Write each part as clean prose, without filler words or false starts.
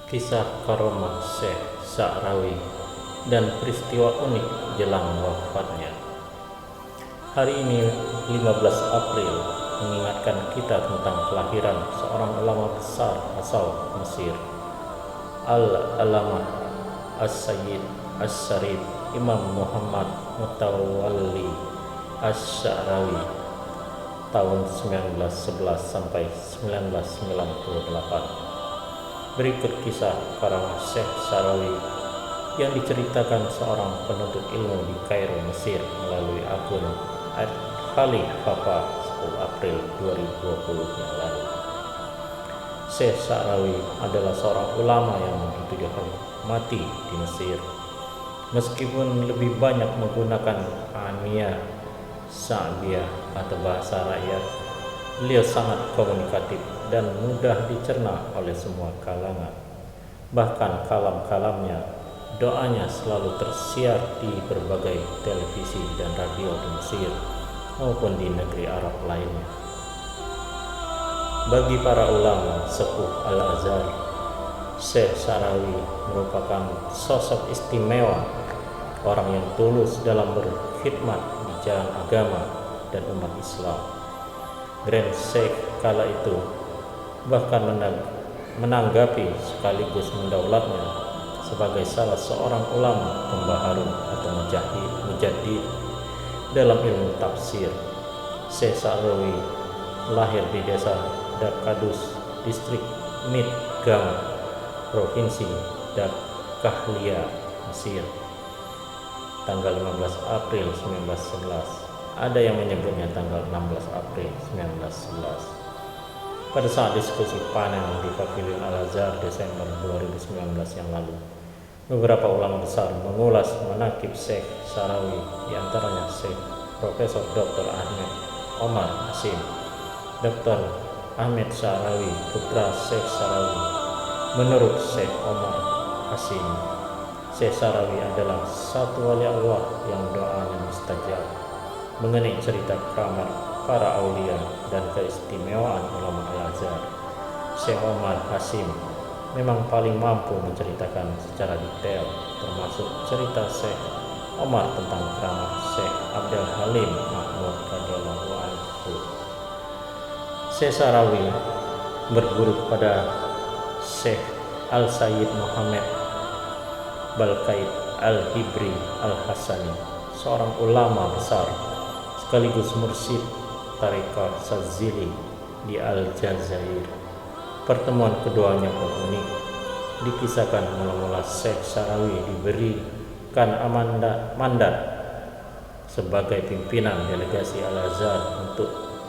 Kisah karomah Syekh Sa'rawi dan peristiwa unik jelang wafatnya. Hari ini 15 April mengingatkan kita tentang kelahiran seorang ulama besar asal Mesir, Al-Alamah As-Sayyid As-Syarif Imam Muhammad Mutawalli Asy-Sya'rawi tahun 1911 sampai 1998. Berikut kisah karamah Syekh Sa'rawi yang diceritakan seorang penuntut ilmu di Kairo, Mesir melalui akun @khalifapa 10 April 2020 yang lalu. Syekh Sa'rawi adalah seorang ulama yang begitu dihormati di Mesir. Meskipun lebih banyak menggunakan amiyah, sa'biyah atau bahasa rakyat, beliau sangat komunikatif dan mudah dicerna oleh semua kalangan. Bahkan kalam-kalamnya, doanya selalu tersiar di berbagai televisi dan radio di Mesir maupun di negeri Arab lainnya. Bagi para ulama sepuh Al-Azhar, Syekh Sa'rawi merupakan sosok istimewa, orang yang tulus dalam berkhidmat di jalan agama dan umat Islam. Grand Sheikh kala itu bahkan menanggapi sekaligus mendaulatnya sebagai salah seorang ulama pembaharu atau mujaddid dalam ilmu tafsir. Syekh Sa'rawi lahir di desa Dakadus, distrik Midgam, provinsi Dakahlia, Mesir, tanggal 15 April 1911. Ada yang menyebutnya tanggal 16 April 1911. Pada saat diskusi panel di Pavilion Al-Azhar Desember 2019 yang lalu, beberapa ulama besar mengulas manaqib Syekh Sa'rawi, di antaranya Syekh Profesor Dr. Ahmed Omar Hasim. Dr. Ahmed Sa'rawi, putra Syekh Sa'rawi. Menurut Syekh Omar Hasim, Syekh Sa'rawi adalah satu wali Allah yang doanya mustajab. Mengenai cerita keramat para aulia dan keistimewaan ulama Al-Azhar, Syekh Omar Hasim memang paling mampu menceritakan secara detail, termasuk cerita Syekh Omar tentang keramat Syekh Abdul Halim Mahmud radhiyallahu anhu. Syekh Sa'rawi berguru kepada Syekh Al-Sayyid Muhammad Balqaid Al-Hibri Al-Hasani, seorang ulama besar sekaligus mursyid Tariqah Sazili di Aljazair. Pertemuan keduanya pun unik. Dikisahkan mula-mula Syekh Sa'rawi diberikan mandat sebagai pimpinan delegasi Al-Azhar untuk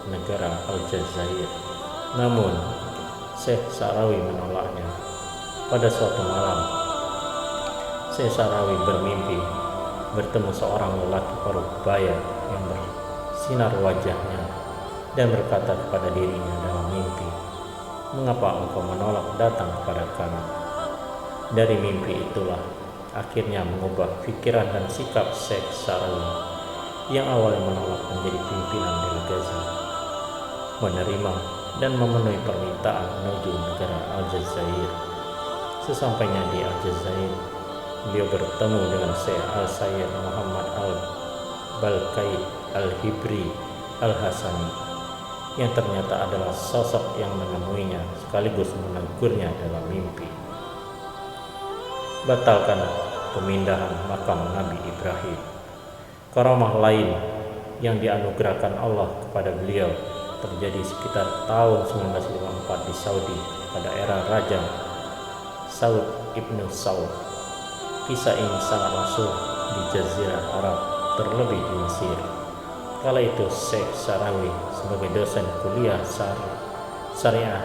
negara Aljazair. Namun Syekh Sa'rawi menolaknya. Pada suatu malam, Syekh Sa'rawi bermimpi bertemu seorang lelaki paruh baya yang bersinar wajahnya dan berkata kepada dirinya dalam mimpi, "Mengapa engkau menolak datang kepada kami?" Dari mimpi itulah akhirnya mengubah pikiran dan sikap Syekh Sa'rawi yang awalnya menolak menjadi pimpinan delegasi, menerima dan memenuhi permintaan menuju negara Aljazair. Sesampainya di Aljazair, beliau bertemu dengan Syekh Al-Sayyid Muhammad Balqaid Al-Hibri Al-Hasani, yang ternyata adalah sosok yang menemuinya sekaligus menegurnya dalam mimpi. Batalkan pemindahan makam Nabi Ibrahim. Karamah lain yang dianugerahkan Allah kepada beliau terjadi sekitar tahun 1954 di Saudi pada era Raja Saud Ibnu Saud. Kisah ini sangat masyhur di Jazirah Arab, terlebih di Mesir. Kala itu Syekh Sa'rawi sebagai dosen kuliah syariah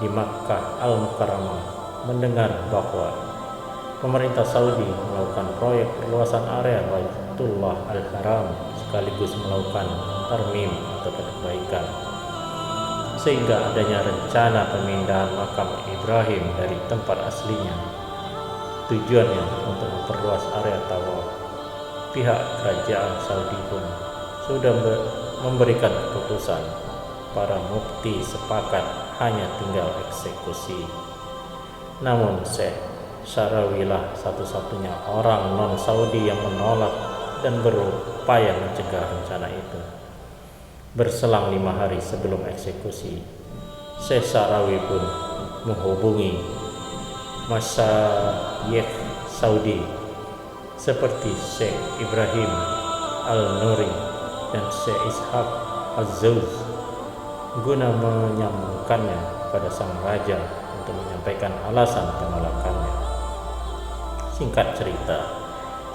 di Makkah Al-Mukarramah mendengar bahwa pemerintah Saudi melakukan proyek perluasan area Baitullah Al-Haram sekaligus melakukan tarmim atau perbaikan, sehingga adanya rencana pemindahan makam Ibrahim dari tempat aslinya. Tujuannya untuk memperluas area tawaf. Pihak kerajaan Saudi pun sudah memberikan keputusan. Para mufti sepakat hanya tinggal eksekusi. Namun Syekh Syarawi lah satu-satunya orang non-Saudi yang menolak dan berupaya mencegah rencana itu. Berselang 5 hari sebelum eksekusi, Syekh Syarawi pun menghubungi masyayikh Saudi seperti Syekh Ibrahim Al-Nuri dan Syekh Ishaq Az-Zawz guna menyambungkannya pada sang raja untuk menyampaikan alasan penolakannya. Singkat cerita,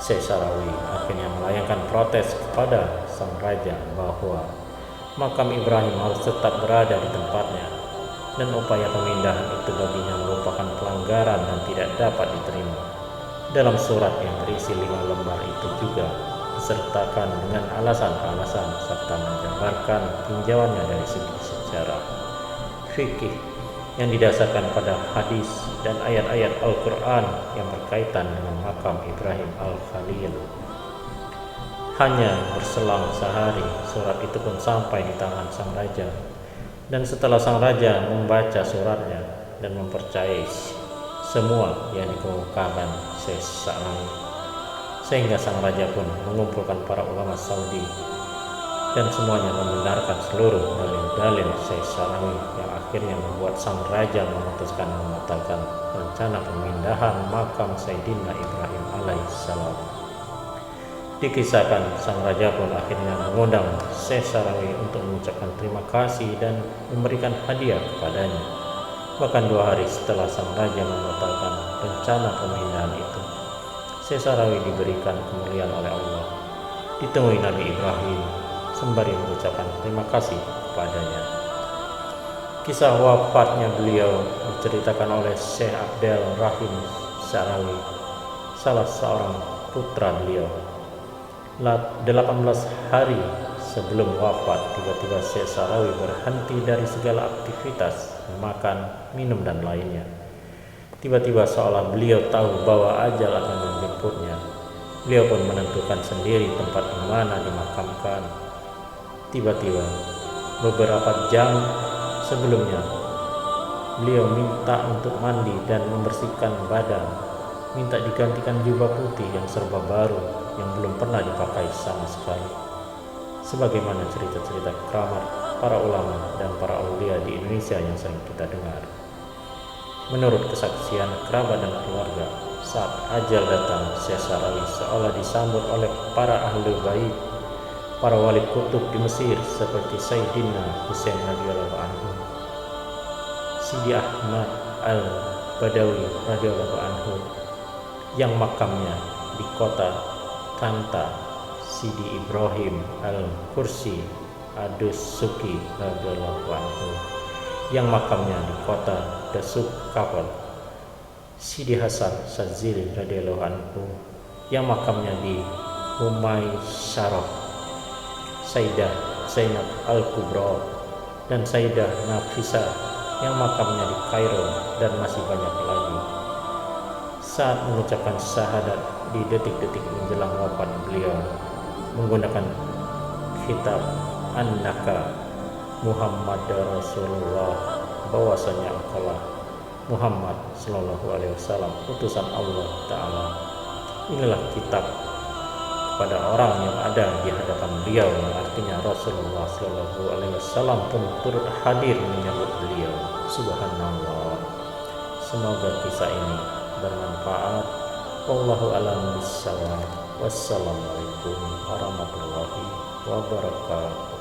Syekh Syarawi akhirnya melayangkan protes kepada sang raja bahwa makam Ibrahim harus tetap berada di tempatnya, dan upaya pemindahan itu baginya merupakan pelanggaran dan tidak dapat diterima. Dalam surat yang berisi 5 lembar itu juga disertakan dengan alasan-alasan serta menjabarkan tinjauannya dari segi sejarah, fikih yang didasarkan pada hadis dan ayat-ayat Al-Quran yang berkaitan dengan makam Ibrahim Al-Khalil. Hanya berselang sehari, surat itu pun sampai di tangan sang raja. Dan setelah sang raja membaca suratnya dan mempercayai semua yang dikemukakan Syekh Syarawi, sehingga sang raja pun mengumpulkan para ulama Saudi dan semuanya membenarkan seluruh dalil-dalil Syekh Syarawi, yang akhirnya membuat sang raja memutuskan membatalkan rencana pemindahan makam Sayyidina Ibrahim alaihissalam. Dikisahkan sang raja pun akhirnya mengundang Syekh Syarawi untuk mengucapkan terima kasih dan memberikan hadiah kepadanya. Bahkan 2 hari setelah sang raja membatalkan rencana pemindahan itu, Syekh Syarawi diberikan kemuliaan oleh Allah, ditemui Nabi Ibrahim sembari mengucapkan terima kasih kepadanya. Kisah wafatnya beliau diceritakan oleh Syekh Abdul Rahim Syarawi, salah seorang putra beliau. 18 hari sebelum wafat, tiba-tiba Syekh Syarawi berhenti dari segala aktivitas makan, minum, dan lainnya. Tiba-tiba seolah beliau tahu bahwa ajal akan menjemputnya. Beliau pun menentukan sendiri tempat di mana dimakamkan. Tiba-tiba beberapa jam sebelumnya, beliau minta untuk mandi dan membersihkan badan, minta digantikan jubah putih yang serba baru yang belum pernah dipakai sama sekali. Sebagaimana cerita-cerita keramat para ulama dan para aulia di Indonesia yang sering kita dengar. Menurut kesaksian kerabat dan keluarga, saat ajal datang, Syekh Syarawi seolah disambut oleh para ahli bait, para wali kutub di Mesir seperti Sayyidina Husain radhiyallahu anhu, Sidi Ahmad Al-Badawi radhiyallahu anhu yang makamnya di kota Kanta, Sidi Ibrahim Al-Kursi Ad-Dasuki radhiyallahu anhu yang makamnya di kota Dasuk Kapal, Sidi Hasan Sazili radhiyallahu anhu yang makamnya di Humaysyarah, Sayyidah Zainab Al-Kubra dan Sayyidah Nafisah yang makamnya di Kairo, dan masih banyak lagi. Saat mengucapkan syahadat di detik-detik menjelang wafat beliau menggunakan kitab An-Naka Muhammad Rasulullah, bahwasanya engkaulah Muhammad Sallallahu Alaihi Wasallam utusan Allah Ta'ala. Inilah kitab kepada orang yang ada di hadapan beliau, yang artinya Rasulullah Sallallahu Alaihi Wasallam pun turut hadir menyambut beliau. Subhanallah. Semoga kisah ini bermanfaat. Wallahu a'lam bishawab. Wassalamualaikum warahmatullahi wabarakatuh.